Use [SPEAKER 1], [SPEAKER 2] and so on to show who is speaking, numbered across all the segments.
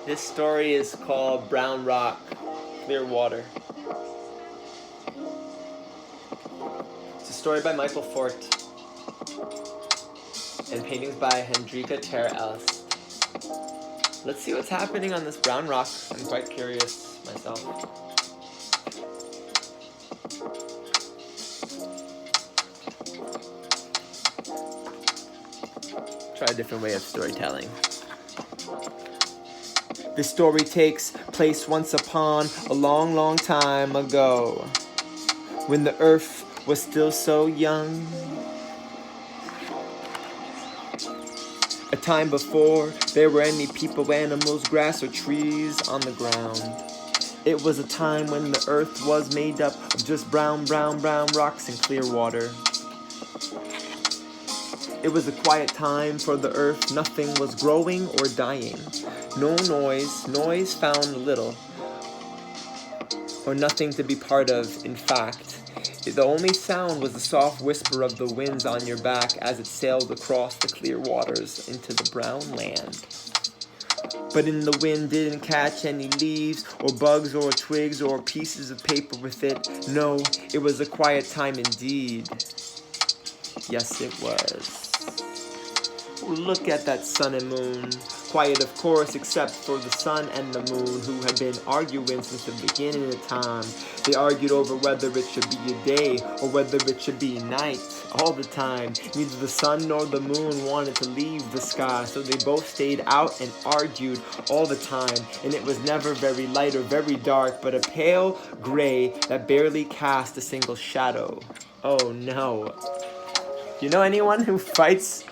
[SPEAKER 1] This story is called Brown Rock, Clear Water. It's a story by Michael Fort and paintings by Hendrika Ter Elst. Let's see what's happening on this brown rock. I'm quite curious myself. Try a different way of storytelling. This story takes place once upon a long, long time ago, when the earth was still so young. A time before there were any people, animals, grass, or trees on the ground. It was a time when the earth was made up of just brown rocks and clear water. It was a quiet time for the earth. Nothing was growing or dying. No noise found little, or nothing to be part of. In fact, the only sound was the soft whisper of the winds on your back as it sailed across the clear waters into the brown land. But in the wind didn't catch any leaves or bugs or twigs or pieces of paper with it. No, it was a quiet time indeed. Yes, it was. Look at that sun and moon. Quiet, of course, except for the sun and the moon, who had been arguing since the beginning of time. They argued over whether it should be a day or whether it should be night. All the time, neither the sun nor the moon wanted to leave the sky, so they both stayed out and argued all the time. And it was never very light or very dark, but a pale gray that barely cast a single shadow. Oh no. You know anyone who fights?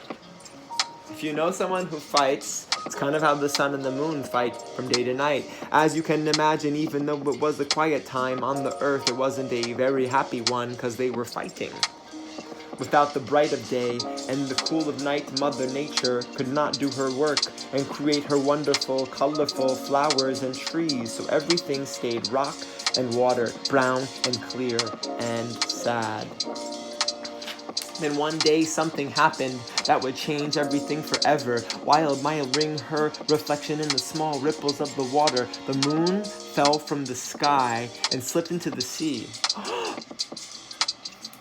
[SPEAKER 1] If you know someone who fights, it's kind of how the sun and the moon fight from day to night. As you can imagine, even though it was a quiet time on the earth, it wasn't a very happy one because they were fighting. Without the bright of day and the cool of night, Mother Nature could not do her work and create her wonderful, colorful flowers and trees, so everything stayed rock and water, brown and clear and sad. Then one day something happened that would change everything forever. While admiring her reflection in the small ripples of the water, the moon fell from the sky and slipped into the sea.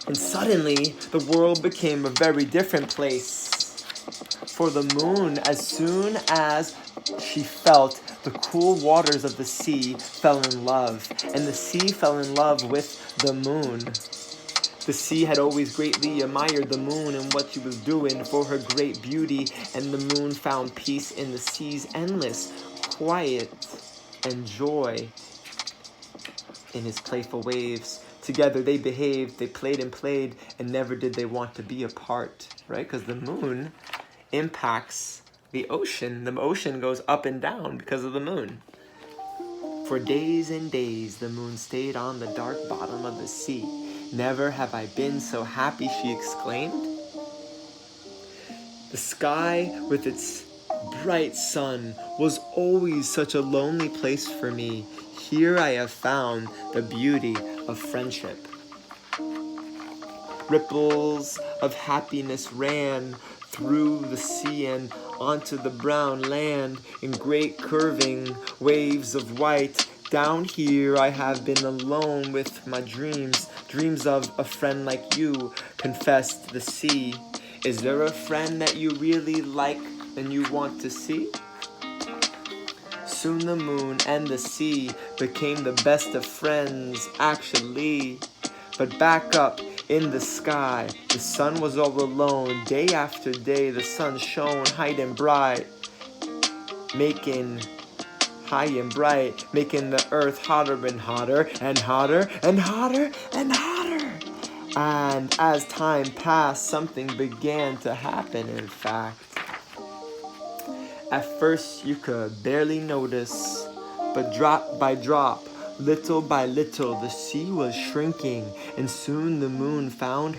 [SPEAKER 1] And suddenly, the world became a very different place. For the moon, as soon as she felt the cool waters of the sea, fell in love. And the sea fell in love with the moon. The sea had always greatly admired the moon and what she was doing for her great beauty, and the moon found peace in the sea's endless quiet and joy in his playful waves. Together they behaved, they played, and never did they want to be apart, right? Because the moon impacts the ocean. The ocean goes up and down because of the moon. For days and days, the moon stayed on the dark bottom of the sea. Never have I been so happy, she exclaimed. The sky with its bright sun was always such a lonely place for me. Here I have found the beauty of friendship. Ripples of happiness ran through the sea and onto the brown land in great curving waves of white. Down here I have been alone with my dreams of a friend like you, confessed the sea. Is there a friend that you really like and you want to see? Soon the moon and the sea became the best of friends, actually. But back up in the sky, the sun was all alone. Day after day, the sun shone high and bright, making the earth hotter and hotter and hotter and hotter and hotter. And as time passed, something began to happen, in fact. At first you could barely notice, but drop by drop, little by little, the sea was shrinking, and soon the moon found